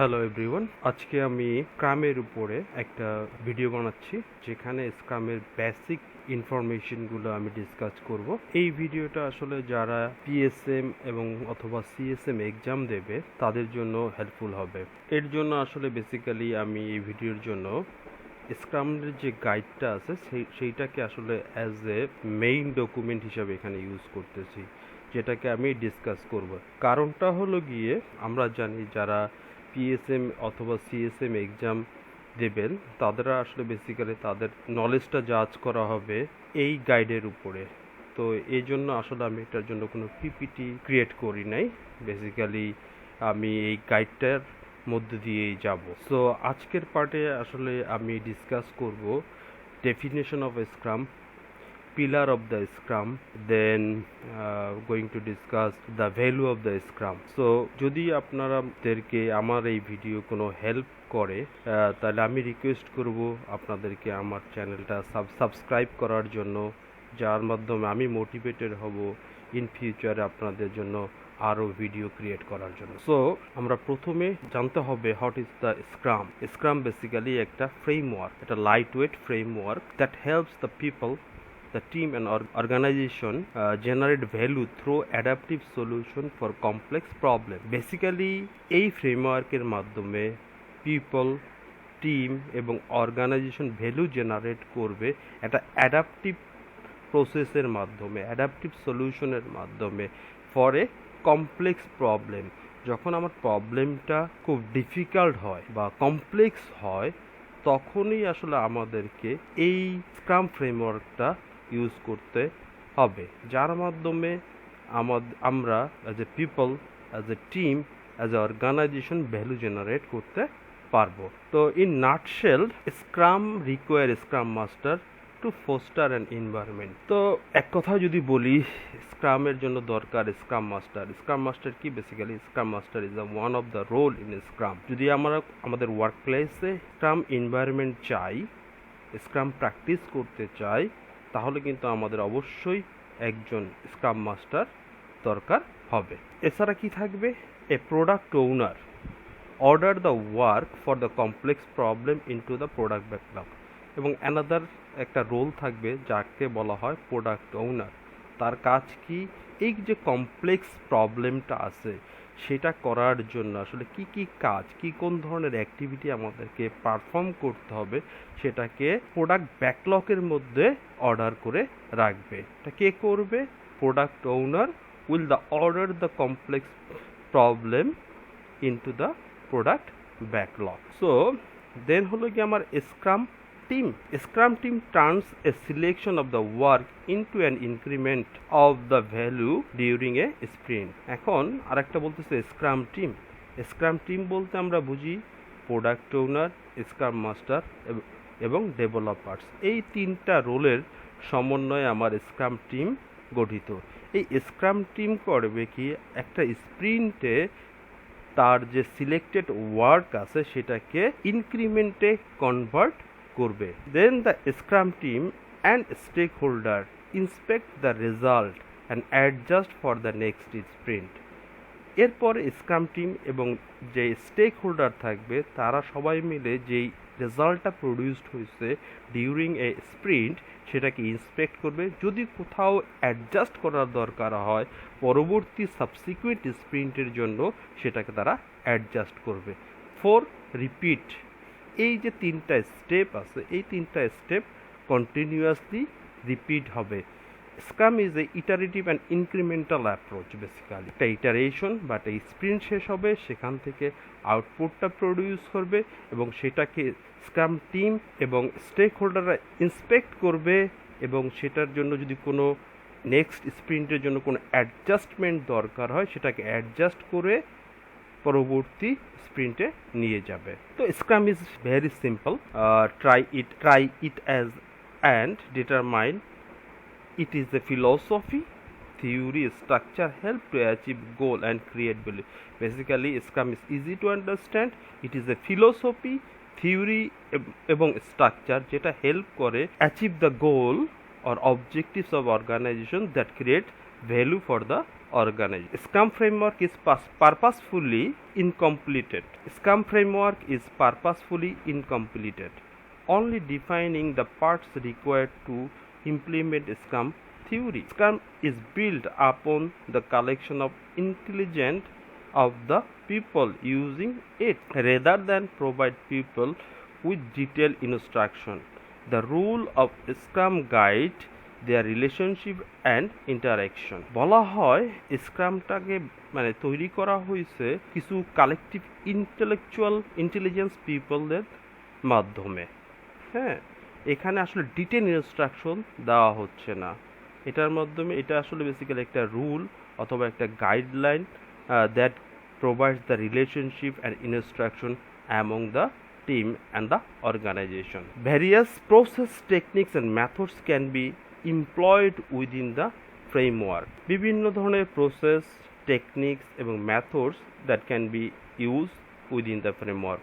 Hello everyone, আজকে আমি স্ক্রামের উপরে একটা ভিডিও বানাচ্ছি যেখানে স্ক্রামের বেসিক ইনফরমেশনগুলো আমি ডিসকাস করব। এই ভিডিওটা আসলে যারা পিএসএম এবং অথবা সিএসএম এক্সাম দেবে তাদের জন্য হেল্পফুল হবে। এর জন্য আসলে বেসিক্যালি আমি এই ভিডিওর জন্য স্ক্রামের যে গাইডটা আছে সেইটাকে আসলে অ্যাজ এ মেইন ডকুমেন্ট হিসাবে এখানে ইউজ করতেছি, যেটাকে আমি ডিসকাস করব। কারণটা হলো গিয়ে আমরা জানি যারা পিএসএম অথবা সিএসএম এক্সাম দেবেন তাদেরা আসলে বেসিক্যালি তাদের নলেজটা জাজ করা হবে এই গাইডের উপরে। তো এই জন্য আসলে আমি এটার জন্য কোনো পিপিটি ক্রিয়েট করি নাই, বেসিক্যালি আমি এই গাইডটার মধ্যে দিয়েই যাব। সো আজকের পার্টে আসলে আমি ডিসকাস করব definition of scrum, pillar of the scrum, then going to discuss the value of the scrum. So যদি আপনাদেরকে আমার এই ভিডিও কোনো হেল্প করে তাহলে আমি রিকোয়েস্ট করব আপনাদেরকে আমার চ্যানেলটা সাবস্ক্রাইব করার জন্য, যার মাধ্যমে আমি মোটিভেটেড হব ইন ফিউচারে আপনাদের জন্য আরও ভিডিও ক্রিয়েট করার জন্য। সো আমরা প্রথমে জানতে হবে what is the scrum. Scrum basically একটা ফ্রেমওয়ার্ক, একটা light weight framework that helps the people, the team and organization generate value through adaptive solution for complex problem. Basically এই ফ্রেমওয়ার্কের মাধ্যমে পিপল, টিম এবং অর্গানাইজেশন ভ্যালু জেনারেট করবে একটা adaptive প্রসেসের মাধ্যমে, adaptive সলিউশনের মাধ্যমে ফর এ কমপ্লেক্স প্রবলেম। যখন আমার প্রবলেমটা খুব ডিফিকাল্ট হয় বা কমপ্লেক্স হয় তখনই আসলে আমাদেরকে এই স্ক্রাম ফ্রেমওয়ার্কটা ইউজ করতে হবে, যার মাধ্যমে আমরা as a people, as a team, as a organisation value generate করতে পারবো। তো in nutshell scrum require scrum master to foster an environment. তো এক কথা যদি বলি স্ক্রামের জন্য দরকার স্ক্রাম মাস্টার। স্ক্রাম মাস্টার কি? Basically scrum master is one of the role in scrum. যদি আমরা আমাদের ওয়ার্ক প্লেসে স্ক্রাম এনভায়রনমেন্ট চাই, স্ক্রাম প্র্যাকটিস করতে চাই, তাহলে কিন্তু আমাদের অবশ্যই একজন স্ক্রাম মাস্টার দরকার হবে। এছাড়া কি থাকবে? A product owner order the work for the complex problem into the product backlog. এবং অ্যানাদার একটা রোল থাকবে যাকে বলা হয় প্রোডাক্ট ওনার। তার কাজ কি? এই যে কমপ্লেক্স প্রবলেমটা আছে সেটা করার জন্য আসলে কি কি কাজ, কি কোন ধরনের অ্যাক্টিভিটি আমাদেরকে পারফর্ম করতে হবে সেটাকে প্রোডাক্ট ব্যাকলগের মধ্যে অর্ডার করে রাখবে। এটা কে করবে? Product owner will the order the complex problem into the product backlog. So then হলো কি আমার scrum team. Scrum team turns a selection of the work into an increment of the value during a sprint. এখন আরেকটা বলতেছে scrum team. Scrum team বলতে আমরা বুঝি product ওনার, scrum master এবং ডেভেলপার্স। এই তিনটা রোলের সমন্বয়ে আমার স্ক্রাম টিম গঠিত। এই স্ক্রাম টিম করবে কি? একটা স্প্রিন্টে তার যে সিলেক্টেড ওয়ার্ক আছে সেটাকে ইনক্রিমেন্টে কনভার্ট করবে। Then the scrum team and stakeholder inspect the result and adjust for the next sprint. এরপর স্ক্রাম টিম এবং যে স্টেক হোল্ডার থাকবে তারা সবাই মিলে যেই রেজাল্টটা প্রডিউসড হয়েছে ডিউরিং এ স্প্রিন্ট সেটাকে ইন্সপেক্ট করবে। যদি কোথাও অ্যাডজাস্ট করার দরকার হয় পরবর্তী সাবসিকুয়েন্ট স্প্রিন্টের জন্য সেটাকে তারা অ্যাডজাস্ট করবে। ফর রিপিট, এই যে তিনটা স্টেপ আছে এই তিনটা স্টেপ কন্টিনিউয়াসলি রিপিট হবে। Scrum is a iterative and incremental approach. Basically একটা ইটারেশন বা একটা স্প্রিন্ট শেষ হবে, সেখান থেকে আউটপুটটা প্রডিউস করবে এবং সেটাকে স্ক্রাম টিম এবং স্টেক হোল্ডাররা ইন্সপেক্ট করবে এবং সেটার জন্য যদি কোনো নেক্সট স্প্রিন্টের জন্য কোনো অ্যাডজাস্টমেন্ট দরকার হয় সেটাকে অ্যাডজাস্ট করে পরবর্তী স্প্রিন্টে নিয়ে যাবে। তো scrum is very simple. Try it as and determine it is a philosophy, theory, structure, help to achieve goal and create value. Basically Scrum is easy to understand. It is a philosophy, theory এবং structure যেটা help করে achieve the goal or objectives of organization that create value for the organization. Scrum framework is purposefully incompleted. Scrum framework is purposefully incompleted, only defining the parts required to implement Scrum theory. Scrum is built upon the collection of intelligence of the people using it, rather than provide people with detailed instruction. The rule of Scrum guide their relationship and interaction. বলা হয় স্ক্রামটাকে মানে তৈরি করা হয়েছে কিছু collective intelligence পিপলদের মাধ্যমে। হ্যাঁ, এখানে আসলে ডিটেল ইনস্ট্রাকশন দেওয়া হচ্ছে না, এটার মাধ্যমে এটা আসলে বেসিক্যালি একটা রুল অথবা একটা guideline that provides the relationship and instruction among the team and the organization. Various process techniques and methods can be employed within the framework. বিভিন্ন ধরনের process techniques এবং methods that can be used within the framework.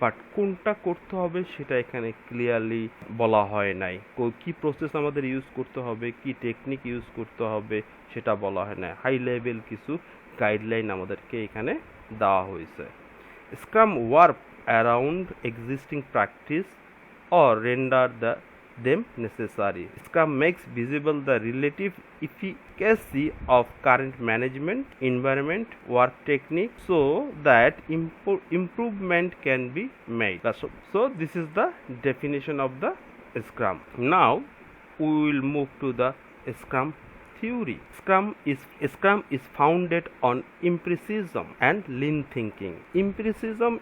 But কোনটা করতে হবে সেটা এখানে clearly বলা হয় নাই। কি প্রসেস আমাদের ইউজ করতে হবে, কি টেকনিক ইউজ করতে হবে সেটা বলা হয় না। হাই লেভেল কিছু গাইডলাইন আমাদেরকে এখানে দেওয়া হয়েছে। Scrum work around existing practice or render them necessary. Scrum makes visible the relative efficacy of current management environment work technique so that improvement can be made. So this is the definition of the Scrum. Now we will move to the Scrum theory. Scrum is founded on empiricism and lean thinking. Empiricism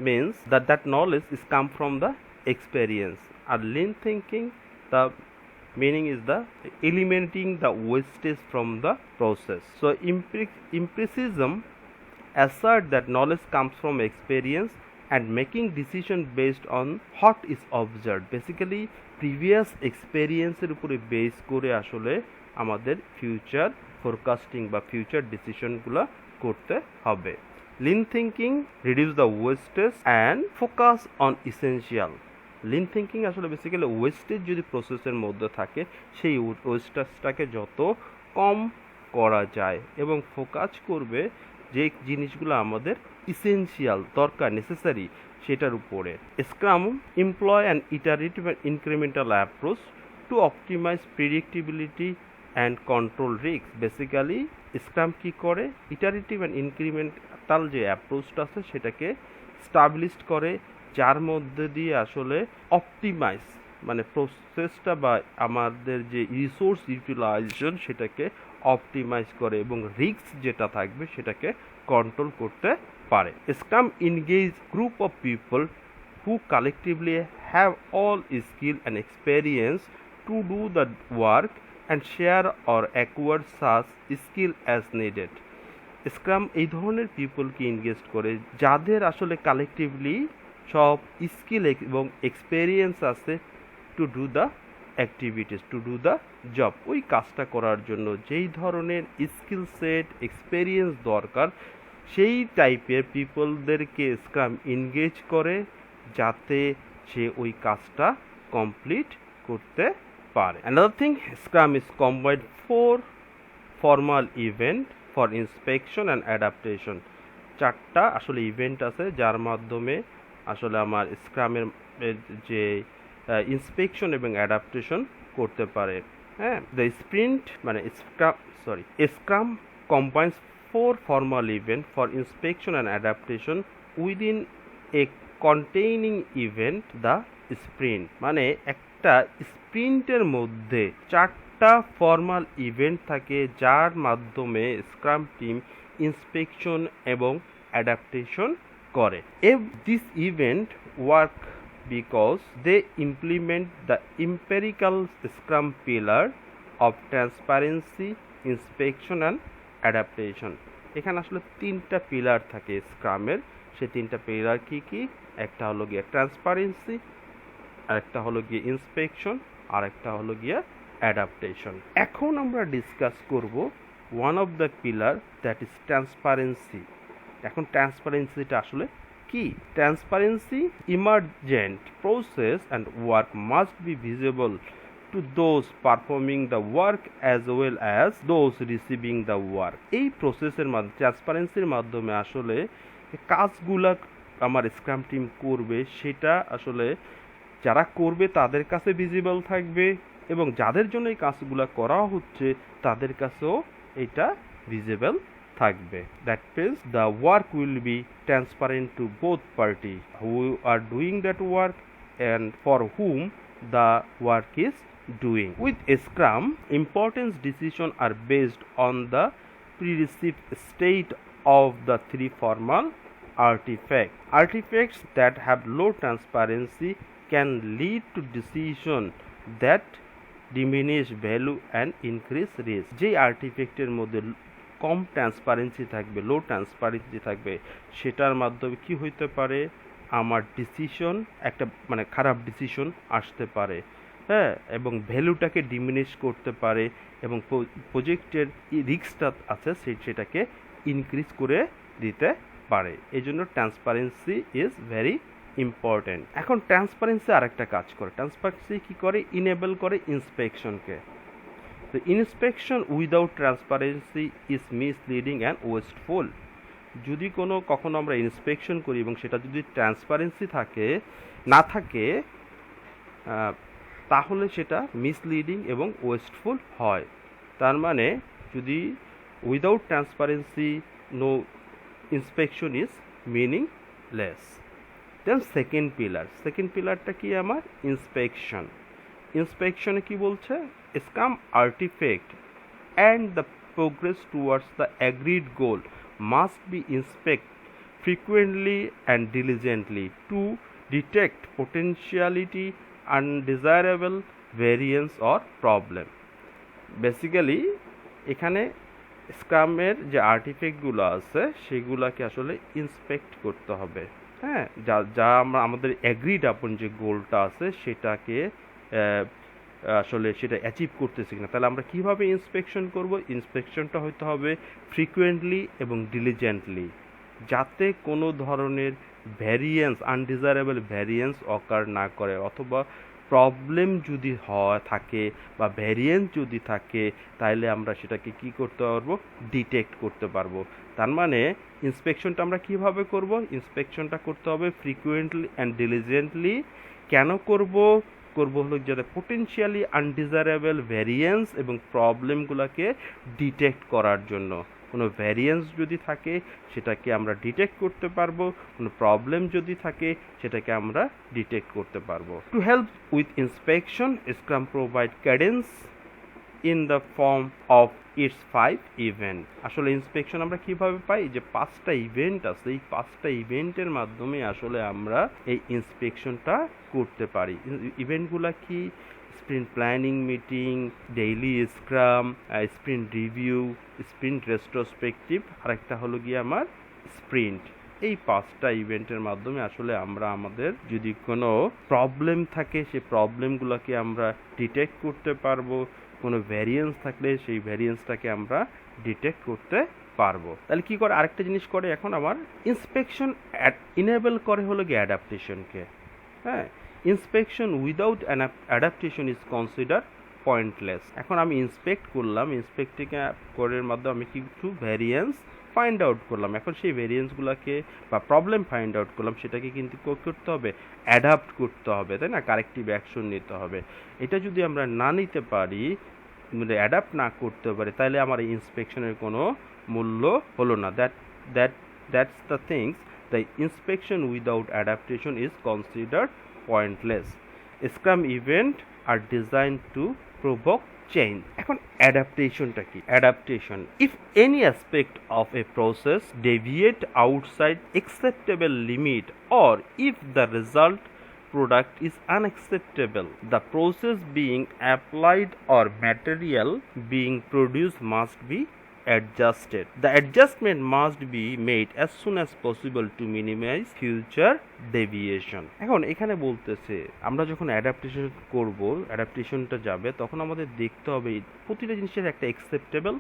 means that knowledge is come from the experience. And lean thinking, the meaning is the eliminating the wastage from the process. So empiricism assert that knowledge comes from experience and making decision based on what is observed. Basically previous experience এর উপরে base করে আসলে আমাদের future forecasting বা future ডিসিশনগুলো করতে হবে। Lean thinking reduce the wastage and focus on essential. Lean thinking আসলে basically wastage যদি প্রসেসের মধ্যে থাকে সেই ওয়েস্টেজটাকে যত কম করা যায় এবং ফোকাস করবে যে জিনিসগুলো আমাদের ইসেনশিয়াল দরকার নেসেসারি সেটার উপরে। Scrum employ and iterative and incremental approach to optimize predictability and control risk. Basically scrum কী করে, ইটারেটিভ অ্যান্ড ইনক্রিমেন্টাল যে অ্যাপ্রোচটা আছে সেটাকে স্টাবলিশ করে, যার মধ্যে দিয়ে আসলে অপটিমাইজ মানে প্রসেসটা বা আমাদের যে রিসোর্স ইউটিলাইজেশন সেটাকে অপটিমাইজ করে এবং রিস্ক যেটা থাকবে সেটাকে কন্ট্রোল করতে পারে। Scrum engage group of people who collectively have all skill and experience to do the work and share or acquired such skill as needed. Scrum এই ধরনের পিপলকে এনগেজ করে যাদের আসলে কালেকটিভলি সব স্কিল এবং এক্সপেরিয়েন্স আছে to do the activities, to do the job. ওই কাজটা করার জন্য যেই ধরনের স্কিল সেট এক্সপেরিয়েন্স দরকার সেই টাইপের পিপলদেরকে স্ক্রাম এনগেজ করে যাতে সে ওই কাজটা কমপ্লিট করতে পারে। Another thing, scrum is combined 4 formal event for inspection and adaptation. 4টা আসলে ইভেন্ট আছে যার মাধ্যমে আসলে আমার স্ক্রামের যে ইন্সপেকশন এবং অ্যাডাপ্টেশন করতে পারে। হ্যাঁ, দ্য স্প্রিন্ট মানে scrum combines 4 formal event for inspection and adaptation within a containing event the sprint. মানে একটা স্প্রিন্টের মধ্যে 4টা ফর্মাল ইভেন্ট থাকে যার মাধ্যমে স্ক্রাম টিম ইন্সপেকশন এবং অ্যাডাপ্টেশন করে। This event work because they implement the empirical Scrum pillar of transparency, inspection and adaptation. এখানে আসলে 3টা পিলার থাকে স্ক্রামের। সেই 3টা পিলার কি কি? একটা হলো গিয়ে ট্রান্সপারেন্সি, আরেকটা হলো গিয়ে ইন্সপেকশন, আরেকটা হলো গিয়ে অ্যাডাপ্টেশন। এখন আমরা ডিসকাস করব one of the pillar that is transparency. এখন ট্রান্সপারেন্সিটা আসলে কি? Transparency emergent process and work must be visible two to those performing the work as well as those receiving the work. এই প্রসেসের মাধ্যমে ট্রান্সপারেন্সির মাধ্যমে আসলে কাজগুলা আমার স্ক্রাম টিম করবে সেটা আসলে যারা করবে তাদের কাছে ভিজিবল থাকবে এবং যাদের জন্য এই কাজগুলো করা হচ্ছে তাদের কাছেও এটা ভিজিবল থাকবে। That means the work will be transparent to both party who are doing that work and for hmm the work is doing. With Scrum, importance decisions are based on the pre-received state of the three formal artifacts. Artifacts that have low transparency can lead to decisions that diminish value and increase risk. যে আর্টিফ্যাক্টের মধ্যে কম transparency থাকবে, লো transparency থাকবে, সেটার মাধ্যমে কি হইতে পারে, আমার ডিসিশন একটা মানে খারাপ ডিসিশন আসতে পারে, হ্যাঁ, এবং ভ্যালুটাকে ডিমিনিশ করতে পারে এবং প্রজেক্টের রিস্কটা আছে সেটাকে ইনক্রিজ করে দিতে পারে। এই জন্য ট্রান্সপারেন্সি ইজ ভেরি ইম্পর্টেন্ট। এখন ট্রান্সপারেন্সি আরেকটা কাজ করে, ট্রান্সপারেন্সি কি করে, ইনেবল করে ইন্সপেকশনকে। তো inspection without transparency is misleading and wasteful. যদি কখনো আমরা ইন্সপেকশন করি এবং সেটা যদি ট্রান্সপারেন্সি না থাকে তাহলে সেটা মিসলিডিং এবং ওয়েস্টফুল হয়। তার মানে যদি without transparency no inspection is meaningless. Then second পিলারটা কি আমার, ইন্সপেকশন। ইন্সপেকশনে কি বলছে, scrum artifact and the progress towards the agreed goal must be inspected frequently and diligently to detect potentiality undesirable variance or problem. Basically এখানে স্ক্রামের যে আর্টিফ্যাক্টগুলো আছে সেগুলোকে আসলে ইন্সপেক্ট করতে হবে, হ্যাঁ, যা আমরা আমাদের অ্যাগ্রিড আপন যে গোলটা আছে সেটাকে আসলে সেটা অ্যাচিভ করতেছি কিনা। তাহলে আমরা কিভাবে ইন্সপেকশন করব, ইন্সপেকশনটা হতে হবে ফ্রিকুয়েন্টলি এবং ডিলিজেন্টলি, যাতে কোনো ধরনের ভ্যারিয়েন্স, আনডিজারেবল ভ্যারিয়েন্স অকার না করে, অথবা প্রবলেম যদি থাকে বা ভ্যারিয়েন্স যদি থাকে তাহলে আমরা সেটাকে কি করতে পারবো, ডিটেক্ট করতে পারবো। তার মানে ইন্সপেকশনটা আমরা কিভাবে করব, ইন্সপেকশনটা করতে হবে ফ্রিকুয়েন্টলি অ্যান্ড ডিলিজেন্টলি। কেন করব হলো যাতে পোটেনশিয়ালি আনডিজারেবল ভ্যারিয়েন্স এবং প্রবলেমগুলোকে ডিটেক্ট করার জন্য। কোনো ভ্যারিয়েন্স যদি থাকে সেটাকে আমরা ডিটেক্ট করতে পারবো, কোনো প্রবলেম যদি থাকে সেটাকে আমরা ডিটেক্ট করতে পারবো। To help with inspection, scrum provide Cadence in the form of its 5 event. আসলে ইন্সপেকশন আমরা কিভাবে পাই, যে 5টা ইভেন্ট আছে, এই 5টা ইভেন্টের মাধ্যমে আসলে আমরা এই ইন্সপেকশনটা করতে পারি। ইভেন্টগুলো কি, sprint planning meeting, daily scrum, sprint review, sprint retrospective, আরেকটা হলো গিয়ে আমার স্প্রিন্ট। এই 5টা ইভেন্টের মাধ্যমে আসলে আমরা আমাদের যদি কোনো প্রবলেম থাকে সেই প্রবলেমগুলোকে আমরা ডিটেক্ট করতে পারবো, কোনো ভ্যারিয়েন্স থাকলে সেই ভ্যারিয়েন্সটাকে আমরা ডিটেক্ট করতে পারবো। তাহলে কি করে, আরেকটা জিনিস করে এখন আমার ইন্সপেকশন ইনেবল করে হলো গিয়ে অ্যাডাপ্টেশনকে, হ্যাঁ। Inspection without adaptation is consider pointless. এখন আমি ইন্সপেক্ট করলাম, ইন্সপেক্টিং করার মাধ্যমে আমি কিছু ভ্যারিয়েন্স ফাইন্ড আউট করলাম। এখন সেই ভ্যারিয়েন্সগুলোকে বা প্রবলেম ফাইন্ড আউট করলাম, সেটাকে কিন্তু করতে হবে, অ্যাডাপ্ট করতে হবে, তাই না, কারেক্টিভ অ্যাকশন নিতে হবে। এটা যদি আমরা না নিতে পারি, অ্যাডাপ্ট না করতে পারি, তাহলে আমার এই ইন্সপেকশনের কোনো মূল্য হলো না। That's the things, the inspection without adaptation is considered pointless. Scrum event are designed to provoke change. এখন অ্যাডাপ্টেশনটা কি, adaptation, if any aspect of a process deviate outside acceptable limit or if the result product is unacceptable, the process being applied or material being produced must be adjusted. The adjustment must be made as soon as possible to minimize future deviation. এখন এখানে বলতেছে আমরা যখন adaptation করব, অ্যাডাপ্টেশনটা যাবে, তখন আমাদের দেখতে হবে প্রতিটা জিনিসের একটা অ্যাকসেপ্টেবল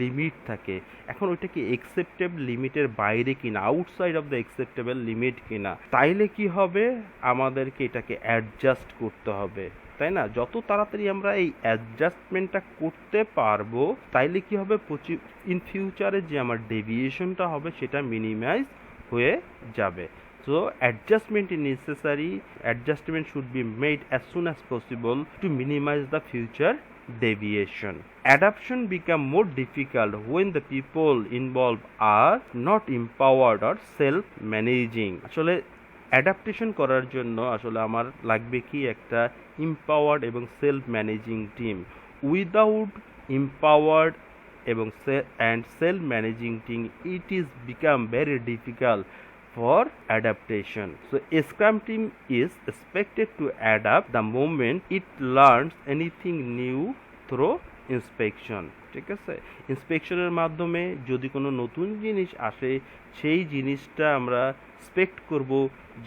লিমিট থাকে। এখন ওইটা কি অ্যাকসেপ্টেবল লিমিটের বাইরে কিনা, outside of the acceptable limit কিনা, তাইলে কি হবে, আমাদেরকে এটাকে অ্যাডজাস্ট করতে হবে। তাই না? যত তাড়াতাড়ি আমরা এই অ্যাডজাস্টমেন্টটা করতে পারবো তাইলে কি হবে, ইন ফিউচারে যে আমার ডেভিয়েশনটা হবে সেটা মিনিমাইজ হয়ে যাবে। So adjustment is necessary. Adjustment should be made as soon as possible to minimize the future deviation. Adaptation become more difficult when the people involved are not empowered or self-managing. আসলে adaptation করার জন্য আসলে আমার লাগবে কি একটা empowered এবং self-managing team. Without empowered এবং self-managing team, it is become very difficult for adaptation. So a Scrum team is expected to adapt the moment it learns anything new through inspection. ঠিক আছে, ইন্সপেকশনের মাধ্যমে যদি কোনো নতুন জিনিস আসে সেই জিনিসটা আমরা এক্সপেক্ট করব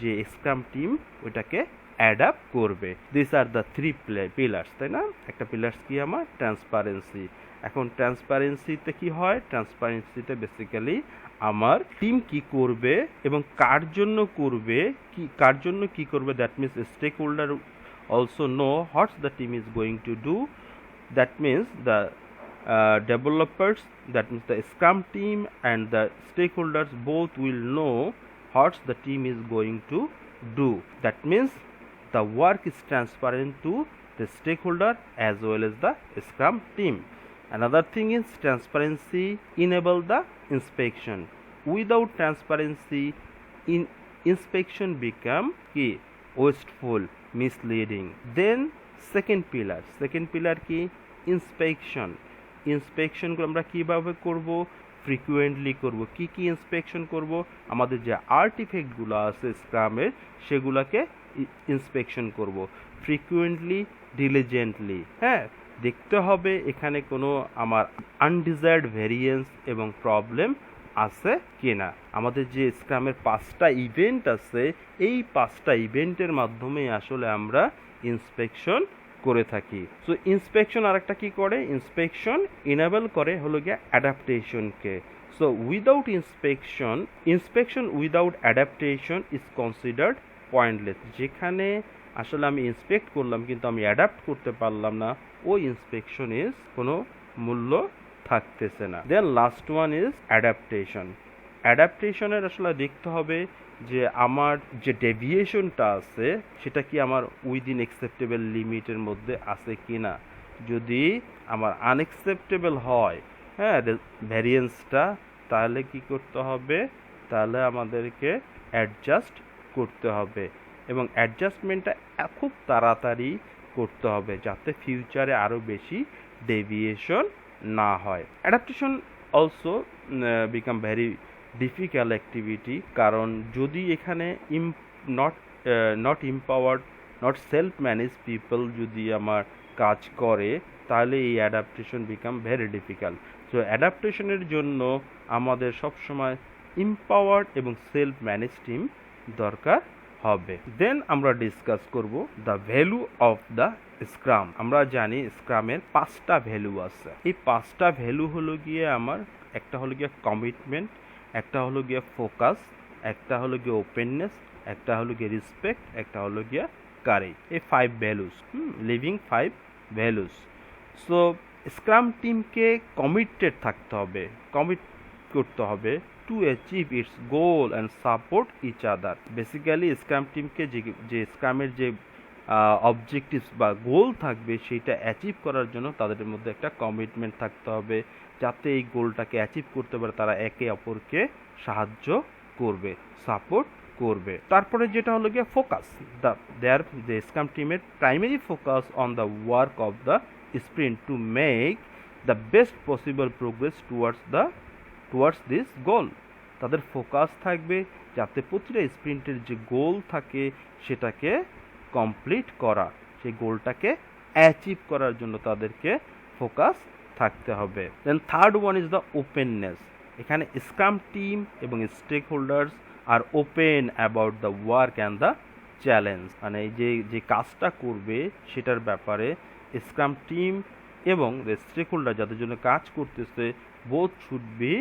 যে স্ক্রাম টিম ওইটাকে অ্যাডাপ্ট করবে। This are the three pillars, তাই না? একটা পিলার্স কি আমার ট্রান্সপারেন্সি। এখন ট্রান্সপারেন্সিতে কি হয়, ট্রান্সপারেন্সিতে বেসিক্যালি আমার টিম কি করবে এবং কার জন্য করবে, কি করবে, that means stakeholder also know what's the team is going to do. That means the developers, that means the Scrum team and the stakeholders both will know what the team is going to do. That means the work is transparent to the stakeholder as well as the Scrum team. Another thing is transparency enable the inspection. Without transparency, inspection become wasteful, misleading. Then second pillar কি, inspection. ইন্সপেকশনগুলো আমরা কীভাবে করব, frequently করব। কি inspection করব, আমাদের যে আর্টিফেক্টগুলো আছে স্ক্রামের সেগুলোকে ইন্সপেকশন করব ফ্রিকুয়েন্টলি, ডিলিজেন্টলি। হ্যাঁ, দেখতে হবে এখানে কোনো আমার আনডিজায়ার্ড ভেরিয়েন্স এবং প্রবলেম আছে কিনা। আমাদের যে স্ক্রামের 5টা ইভেন্ট আছে, এই 5টা ইভেন্টের মাধ্যমে আসলে আমরা ইন্সপেকশন করে থাকি। সো ইন্সপেকশন আরেকটা কি করে, ইন্সপেকশন ইনেবল করে হলো গিয়ে অ্যাডাপ্টেশনকে। So without inspection without adaptation is considered pointless. যেখানে আসলে আমি ইন্সপেক্ট করলাম কিন্তু আমি অ্যাডাপ্ট করতে পারলাম না, ওই ইন্সপেকশন ইজ কোনো মূল্য থাকতেছে না। দেন লাস্ট ওয়ান ইজ অ্যাডাপ্টেশন। অ্যাডাপ্টেশনের আসলে দেখতে হবে যে আমার যে ডেভিয়েশনটা আছে সেটা কি আমার উইদিন অ্যাকসেপ্টেবল লিমিটের মধ্যে আছে কি না। যদি আমার আনএক্সেপ্টেবল হয়, হ্যাঁ, ভ্যারিয়েন্সটা, তাহলে কি করতে হবে, তাহলে আমাদেরকে অ্যাডজাস্ট করতে হবে এবং অ্যাডজাস্টমেন্টটা খুব তাড়াতাড়ি করতে হবে যাতে ফিউচারে আরও বেশি ডেভিয়েশন না হয়। Adaptation also become very difficult activity, কারণ যদি এখানে not empowered, not self manage people যদি আমার কাজ করে তাহলে এই adaptation become very difficult. So অ্যাডাপ্টেশনের জন্য আমাদের সবসময় এম্পাওয়ার্ড এবং সেলফ ম্যানেজ টিম দরকার হবে। দেন আমরা ডিসকাস করব the value of the scrum. আমরা জানি স্ক্রামের 5টা ভ্যালু আছে। এই 5টা ভ্যালু হলো গিয়ে আমার, একটা হলো গিয়ে কমিটমেন্ট, একটা হলো গিয়ে ফোকাস, একটা হলো গিয়ে ওপেননেস, একটা হলো গিয়ে রেসপেক্ট, একটা হলো গিয়ে কারেজ। এই 5 values, living 5 values. So scrum টিমকে কমিটেড থাকতে হবে, কমিট করতে হবে to achieve its goal and support each other. Basically scrum টিমকে যে স্ক্রামের যে অবজেক্টিভস বা গোল থাকবে সেটা অ্যাচিভ করার জন্য তাদের মধ্যে একটা কমিটমেন্ট থাকতে হবে যাতে এই গোলটাকে অ্যাচিভ করতে পারে। তারা একে অপরকে সাহায্য করবে, সাপোর্ট করবে। তারপরে যেটা হলো গিয়ে ফোকাস, যে স্ক্রাম টিমের primary focus on the work of the sprint to make the best possible progress towards this গোল। তাদের ফোকাস থাকবে যাতে প্রতিটা স্প্রিন্টের যে গোল থাকে সেটাকে কমপ্লিট করা, সেই গোলটাকে অ্যাচিভ করার জন্য তাদেরকে ফোকাস থাকতে হবে। Then third one is the openness. এখানে স্ক্রাম টিম এবং stakeholders are open about the work and the challenge. মানে যে কাজটা করবে সেটার ব্যাপারে স্ক্রাম টিম এবং স্টেক হোল্ডার যাদের জন্য কাজ করতেছে both should be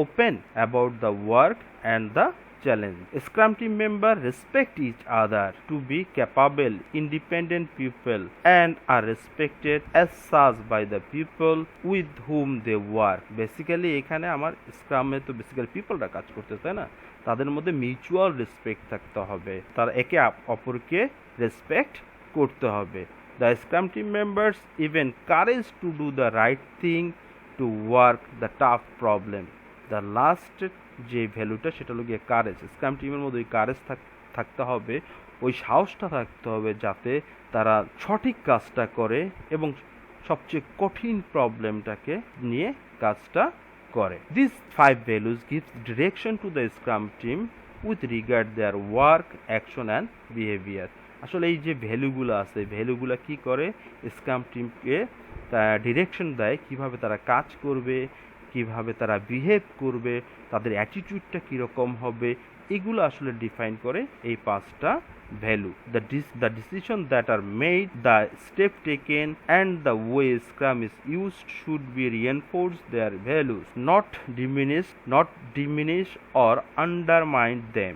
open about the work and the challenge. Scrum team members respect each other to be capable, independent people and are respected as such by the people with whom they work. Basically এখানে আমার স্ক্রামে তো basically পিপলরা কাজ করতে, তাই না? তাদের মধ্যে mutual respect থাকতে হবে, তারা একে অপরকে রেসপেক্ট করতে হবে। The Scrum team members even courage to do the right thing to work the tough problem. The last যে ভ্যালুটা সেটা হলো গিয়ে কারেজ। স্ক্রাম টিমের মধ্যে ওই কারেজ থাকতে হবে, ওই সাহসটা থাকতে হবে যাতে তারা সঠিক কাজটা করে এবং সবচেয়ে কঠিন প্রবলেমটাকে নিয়ে কাজটা করে। This 5 values gives direction to the scrum team with regard their work, action and behaviour. আসলে এই যে ভ্যালুগুলো আছে, ভ্যালুগুলো কি করে স্ক্রাম টিমকে ডিরেকশন দেয় কিভাবে তারা কাজ করবে, কিভাবে তারা বিহেভ করবে, তাদের অ্যাটিটিউডটা কীরকম হবে, এগুলো আসলে ডিফাইন করে এই 5টা value. The decision that are made, the step taken and the way scrum is used should be reinforce their values, not diminish or undermine them.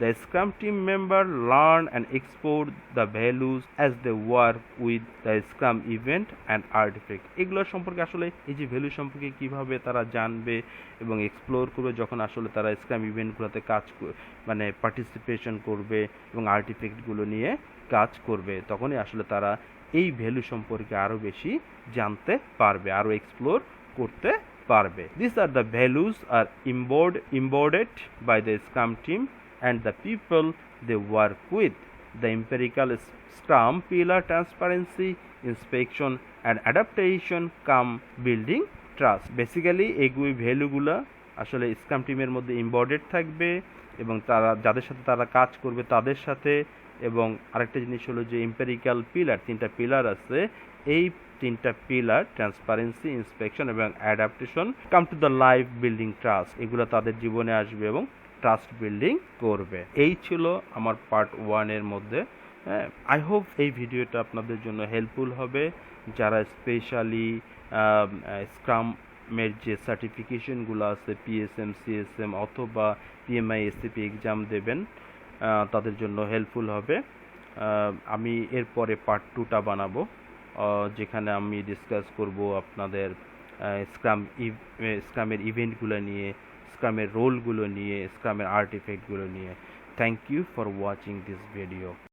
The Scrum team member learn and export the values as they work with the Scrum event and artifact. এগুলোর সম্পর্কে আসলে এই যে value সম্পর্কে কিভাবে তারা জানবে এবং এক্সপ্লোর করবে যখন আসলে তারা স্ক্রাম ইভেন্টগুলোতে কাজ মানে পার্টিসিপেশন করবে এবং আর্টিফ্যাক্টগুলো নিয়ে কাজ করবে, তখনই আসলে তারা এই ভ্যালু সম্পর্কে আরও বেশি জানতে পারবে, আরও এক্সপ্লোর করতে পারবে। These are the values are embodied by the Scrum team and the people they work with. The empirical Scrum pillar transparency, inspection and adaptation come building trust. Basically এগুলো ভ্যালুগুলো আসলে স্ক্রাম টিমের মধ্যে এমবেডেড থাকবে এবং তারা যাদের সাথে তারা কাজ করবে তাদের সাথে। এবং আরেকটা জিনিস হলো যে এম্পেরিক্যাল পিলার, 3টা পিলার আছে, এই 3টা পিলার ট্রান্সপারেন্সি, ইন্সপেকশন এবং adaptation come to the life building trust, এগুলো তাদের জীবনে আসবে এবং ট্রাস্ট বিল্ডিং করবে। এই ছিল আমার পার্ট 1 এর মধ্যে। আই হোপ এই ভিডিওটা আপনাদের জন্য হেল্পফুল হবে যারা স্পেশালি স্ক্রামের যে সার্টিফিকেশনগুলো আছে পিএসএম, সিএসএম অথবা পিএমআই এসসিপি এক্সাম দেবেন, তাদের জন্য হেল্পফুল হবে। আমি এরপরে পার্ট 2টা বানাবো যেখানে আমি ডিসকাস করব আপনাদের স্ক্রামের ইভেন্টগুলো নিয়ে, স্ক্রামের রোলগুলো নিয়ে, স্ক্রামের আর্টিফ্যাক্টগুলো নিয়ে। Thank you for watching this video.